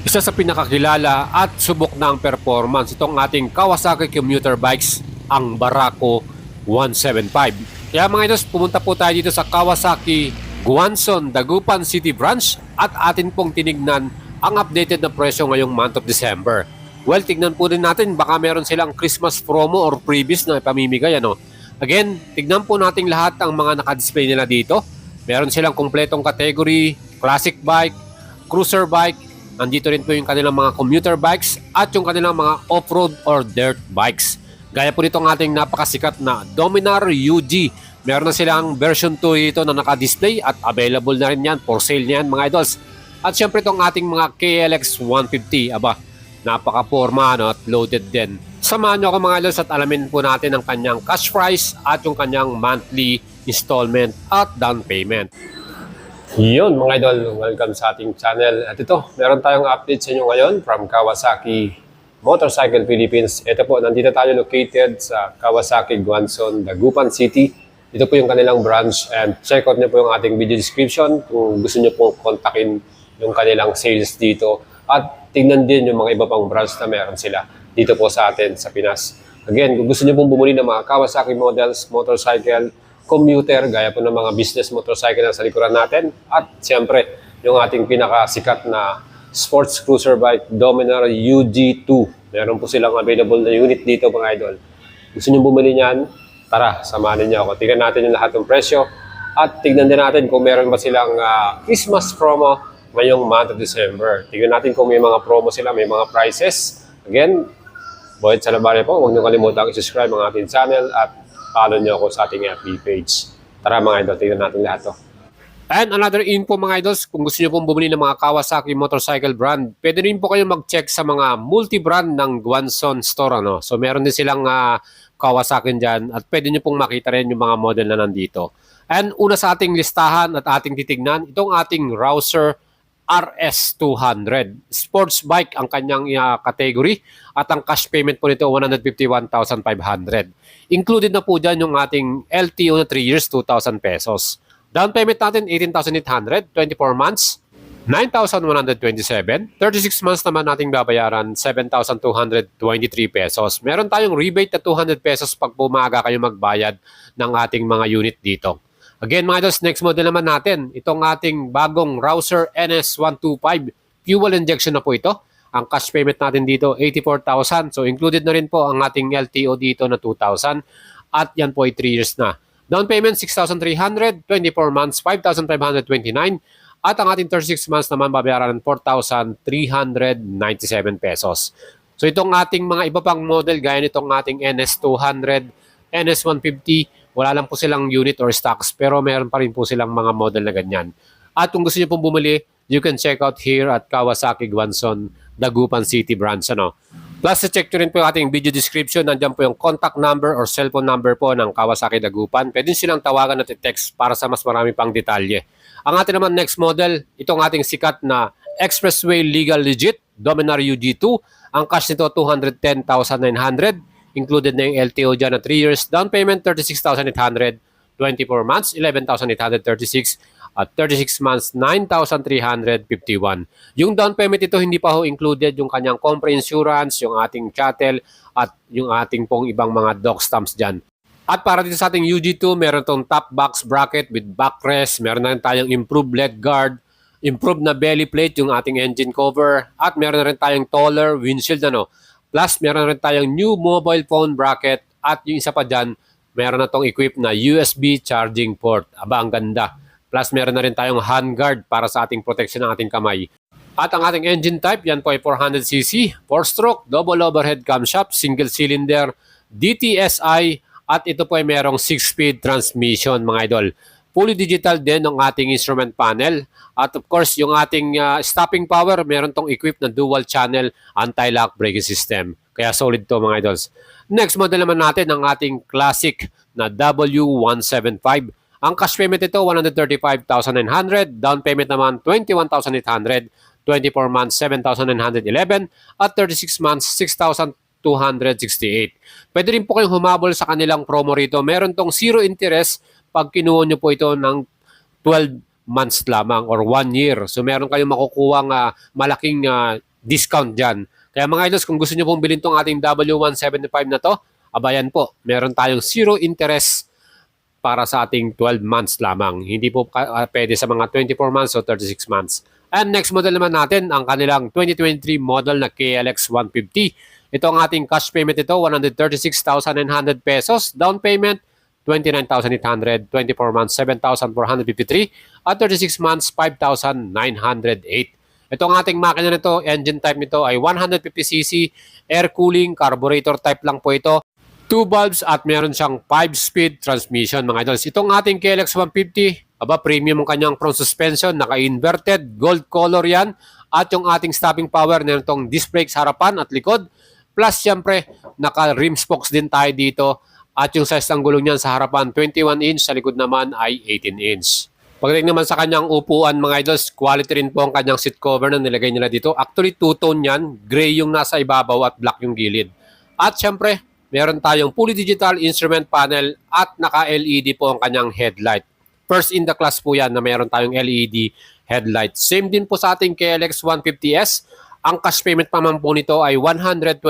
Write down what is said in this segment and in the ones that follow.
Isa sa pinakakilala at subok ng performance itong ating Kawasaki commuter bikes, ang Barako 175. Kaya mga idos, pumunta po tayo dito sa Kawasaki Guanson, Dagupan City Branch at atin pong tinignan ang updated na presyo ngayong month of December. Well, tignan po din natin, baka meron silang Christmas promo or previous na ipamimigay. Again, tignan po natin lahat ang mga nakadisplay nila dito. Meron silang kumpletong category, classic bike, cruiser bike. Nandito rin po yung kanilang mga commuter bikes at yung kanilang mga off-road or dirt bikes. Gaya po nitong ating napakasikat na Dominar UG. Meron na silang version 2 ito na naka-display at available na rin yan, for sale yan mga idols. At syempre itong ating mga KLX 150, napaka-forma at loaded din. Samahan nyo ako mga idols at alamin po natin ang kanyang cash price at yung kanyang monthly installment at down payment. Yun mga idol, welcome sa ating channel. At ito, meron tayong update sa inyo ngayon from Kawasaki Motorcycle Philippines. Ito po, nandito tayo located sa Kawasaki Guanson, Dagupan City. Ito po yung kanilang branch and check out nyo po yung ating video description kung gusto nyo po kontakin yung kanilang sales dito. At tingnan din yung mga iba pang branch na meron sila dito po sa atin sa Pinas. Again, kung gusto nyo pong bumuli ng mga Kawasaki models, motorcycle, commuter, gaya po ng mga business motorcycle na sa likuran natin. At siyempre, yung ating pinakasikat na sports cruiser bike, Dominar UG2. Meron po silang available na unit dito mga idol. Gusto nyo bumili niyan? Tara, samahan niyo ako. Tignan natin yung lahat ng presyo. At tignan din natin kung meron ba silang Christmas promo ngayong month of December. Tignan natin kung may mga promo sila, may mga prices. Again, Boyd Salabare po. Huwag niyo kalimutan i-subscribe ang ating channel at follow nyo ako sa ating FB page. Tara mga idol, tignan natin lahat to. And another info mga idols, kung gusto nyo pong bumili ng mga Kawasaki motorcycle brand, pwede rin po kayo mag-check sa mga multi-brand ng Guanson store. So meron din silang Kawasaki dyan at pwede nyo pong makita rin yung mga model na nandito. And una sa ating listahan at ating titignan, itong ating Rouser RS200. Sports bike ang kanyang category at ang cash payment po nito 151,500. Included na po dyan yung ating LTO na 3 years, 2,000 pesos. Down payment natin 18,800, 24 months, 9,127. 36 months naman nating babayaran 7,223 pesos. Meron tayong rebate na 200 pesos pag bumaga kayo magbayad ng ating mga unit dito. Again mga idols, next model naman natin, itong ating bagong Rouser NS125. Fuel injection na po ito. Ang cash payment natin dito, 84,000. So included na rin po ang ating LTO dito na 2,000. At yan po ay 3 years na. Down payment, 6,300. 24 months, 5,529. At ang ating 36 months naman, babayaran ng 4,397 pesos. So itong ating mga iba pang model, gaya nitong ating NS200, NS150, wala lang po silang unit or stocks, pero meron pa rin po silang mga model na ganyan. At kung gusto niyo pong bumili, you can check out here at Kawasaki Guanson, Dagupan City Branch. Plus, check nyo rin po yung ating video description. Nandiyan po yung contact number or cellphone number po ng Kawasaki Dagupan. Pwede silang tawagan at i-text para sa mas marami pang detalye. Ang ating naman next model, itong ating sikat na Expressway Legal Legit, Dominar UG2. Ang cash nito, 210,900. Included na yung LTO dyan na 3 years. Down payment, 36,800. 24 months, 11,836. At 36 months, 9,351. Yung down payment ito, hindi pa ho included yung kanyang compre insurance, yung ating chattel, at yung ating pong ibang mga doc stamps dyan. At para dito sa ating UG2, meron tong top box bracket with backrest. Meron na rin tayong improved leg guard, improved na belly plate, yung ating engine cover. At meron na rin tayong taller windshield. Plus, meron rin tayong new mobile phone bracket at yung isa pa dyan, meron na tong equipped na USB charging port. Ang ganda. Plus, meron na rin tayong handguard para sa ating protection ng ating kamay. At ang ating engine type, yan po ay 400cc, 4-stroke, double overhead camshaft, single cylinder, DTSI, at ito po ay merong 6-speed transmission mga idol. Fully digital din ang ating instrument panel. At of course, yung ating stopping power, meron tong equipped na dual channel anti-lock braking system. Kaya solid to mga idols. Next model naman natin ang ating classic na W175. Ang cash payment ito, 135,900. Down payment naman, 21,800. 24 months, 7,911. At 36 months, 6,268. Pwede rin po kayong humabol sa kanilang promo rito. Meron tong zero interest pag kinuha nyo po ito ng 12 months lamang or 1 year. So meron kayong makukuha malaking discount dyan. Kaya mga idols, kung gusto nyo pong bilhin tong ating W175 na to, abayan po, meron tayong 0 interest para sa ating 12 months lamang. Hindi po pwede sa mga 24 months o 36 months. And next model naman natin, ang kanilang 2023 model na KLX 150. Ito ang ating cash payment ito, 136,900 pesos. Down payment, 29,800, 24 months, 7,453, at 36 months, 5,908. Ito ang ating makina nito, engine type nito ay 150cc, air cooling, carburetor type lang po ito. 2 valves at meron siyang 5-speed transmission mga idols. Itong ating KLX 150, premium ang kanyang front suspension, naka-inverted, gold color yan. At yung ating stopping power, meron itong disc brake sa harapan at likod. Plus, syempre, naka-rim spokes din tayo dito. At yung size ng gulong niyan sa harapan, 21 inch, sa likod naman ay 18 inch. Pagdating naman sa kanyang upuan, mga idols, quality rin po ang kanyang seat cover na nilagay nila dito. Actually, two-tone yan. Gray yung nasa ibabaw at black yung gilid. At syempre, meron tayong fully digital instrument panel at naka-LED po ang kanyang headlight. First in the class po yan na meron tayong LED headlight. Same din po sa ating KLX 150S. Ang cash payment pa man po nito ay 125,000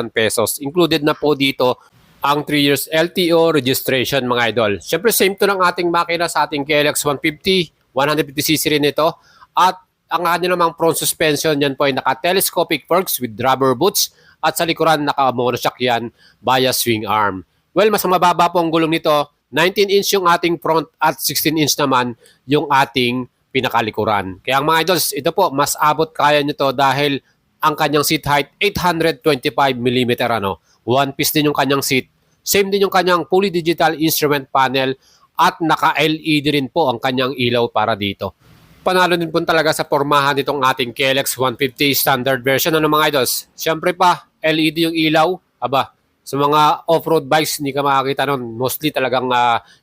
pesos. Included na po dito ang 3 years LTO registration mga idol. Siyempre same to ng ating makina sa ating KLX 150, 150cc rin ito. At ang kanya namang front suspension yan po ay naka-telescopic forks with rubber boots at sa likuran naka-monoshock yan via swing arm. Well, mas mababa po ang gulong nito. 19 inch yung ating front at 16 inch naman yung ating pinakalikuran. Kaya mga idols, ito po mas abot kaya nyo to dahil ang kanyang seat height 825mm One piece din yung kanyang seat. Same din yung kanyang fully digital instrument panel at naka-LED rin po ang kanyang ilaw para dito. Panalo din po talaga sa pormahan nitong ating KLX 150 standard version. Ano mga idols? Siyempre pa, LED yung ilaw. Sa mga off-road bikes, hindi ka makakita nun. Mostly talagang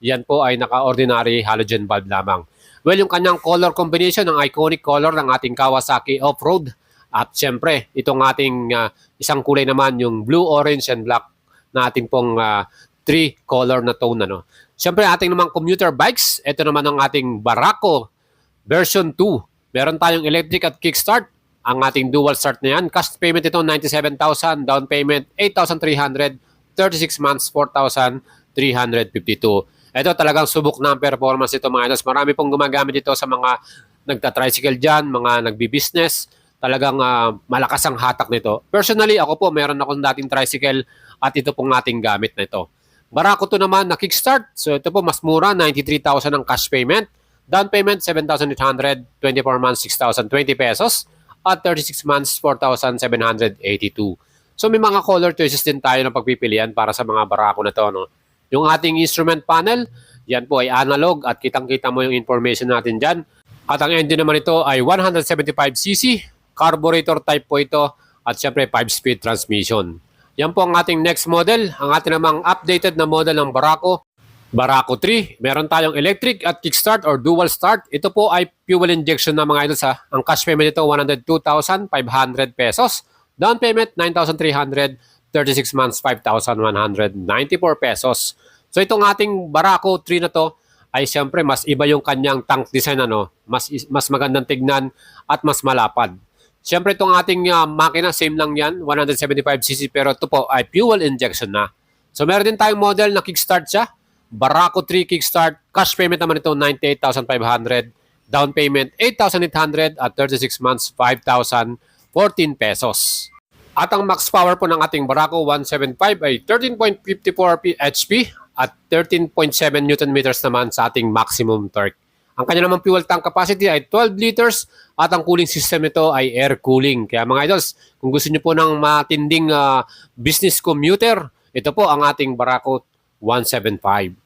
yan po ay naka-ordinary halogen bulb lamang. Well, yung kanyang color combination, ang iconic color ng ating Kawasaki off-road. At siyempre, itong ating isang kulay naman, yung blue, orange, and black na ating pong 3 color na tone. Siyempre, ating namang commuter bikes. Ito naman ang ating Barako version 2. Meron tayong electric at kickstart. Ang ating dual start na yan. Cash payment ito, 97,000. Down payment, 8,300. 36 months, 4,352. Ito talagang subok na ang performance ito mga idols. Marami pong gumagamit ito sa mga nagta-tricycle dyan, mga nagbi-business. Talagang malakas ang hatak nito. Personally, ako po, meron akong dating tricycle at ito pong ating gamit na ito. Barako to naman na kickstart. So ito po, mas mura, 93,000 ang cash payment. Down payment, 7,800. 24 months, 6,020 pesos. At 36 months, 4,782. So may mga color choices din tayo na pagpipilian para sa mga Barako na to. Yung ating instrument panel, yan po ay analog at kitang-kita mo yung information natin dyan. At ang engine naman ito ay 175cc. Carburetor type po ito at syempre 5-speed transmission. Yan po ang ating next model. Ang ating namang updated na model ng Barako 3. Meron tayong electric at kickstart or dual start. Ito po ay fuel injection na mga idols. Ang cash payment ito 102,500 pesos. Down payment 9,300. 36 months 5,194 pesos. So itong ating Barako 3 na to ay syempre mas iba yung kanyang tank design mas magandang tignan at mas malapad. Siyempre itong ating makina, same lang yan, 175cc pero ito po ay fuel injection na. So meron din tayong model na kickstart siya. Barako 3 kickstart, cash payment naman ito 98,500, down payment 8,800 at 36 months 5,014 pesos. At ang max power po ng ating Barako 175 ay 13.54 HP at 13.7 Newton meters naman sa ating maximum torque. Ang kanya naman fuel tank capacity ay 12 liters at ang cooling system nito ay air cooling. Kaya mga idols, kung gusto niyo po ng matinding business commuter, ito po ang ating Barako 175.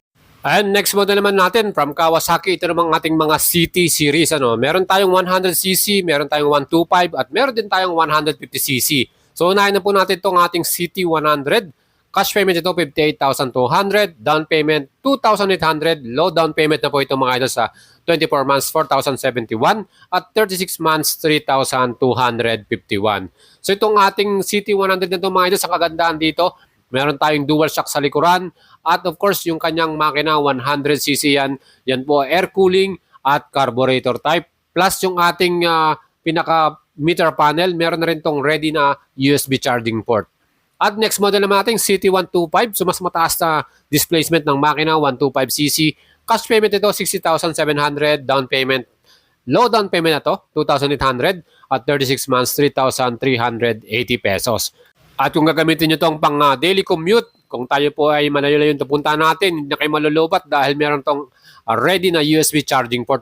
And next model naman natin from Kawasaki, ito namang ating mga city series. Meron tayong 100cc, meron tayong 125 at meron din tayong 150cc. So unahin na po natin itong ating City 100. Cash payment ito 58,200, down payment 2,800, low down payment na po ito mga idols sa 24 months 4,071 at 36 months 3,251. So itong ating City 100 na ito mga idols, ang kagandahan dito, meron tayong dual shock sa likuran at of course yung kanyang makina 100cc yan po air cooling at carburetor type. Plus yung ating pinaka meter panel, meron na rin tong ready na USB charging port. At next model naman natin, CT125. So mas mataas na displacement ng makina, 125cc. Cash payment ito, 60,700. Down payment, low down payment na to, 2,800. At 36 months, 3,380 pesos. At kung gagamitin nyo itong pang daily commute, kung tayo po ay malayo-layo ito punta natin, hindi na kayo malulubat dahil meron tong ready na USB charging port.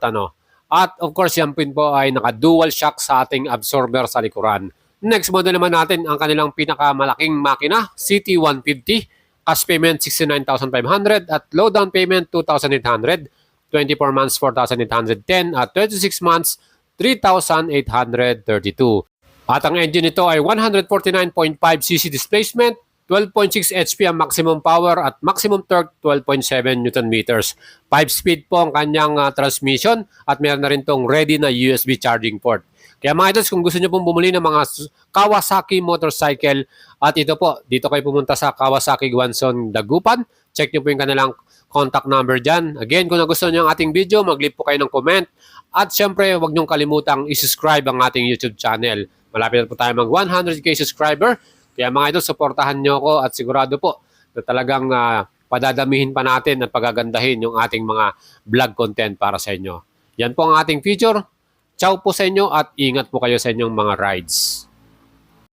At of course, yan po ay naka-dual shock sa ating absorber sa likuran. Next model naman natin, ang kanilang pinakamalaking makina, CT150. Cash payment, 69,500 at low down payment, 2,800. 24 months, 4,810 at 26 months, 3,832. At ang engine nito ay 149.5cc displacement, 12.6 HP ang maximum power at maximum torque 12.7 Newton meters. 5-speed po ang kanyang transmission at meron na rin tong ready na USB charging port. Kaya mga idols, kung gusto nyo pong bumili ng mga Kawasaki motorcycle, at ito po, dito kayo pumunta sa Kawasaki Gwanson Dagupan. Check nyo po yung kanilang contact number dyan. Again, kung nagustuhan nyo ang ating video, mag-leave po kayo ng comment. At syempre, huwag nyong kalimutang i-subscribe ang ating YouTube channel. Malapit na po tayo mag 100k subscriber. Kaya mga idol, supportahan nyo ako at sigurado po na talagang padadamihin pa natin at pagagandahin yung ating mga vlog content para sa inyo. Yan po ang ating feature. Ciao po sa inyo at ingat po kayo sa inyong mga rides.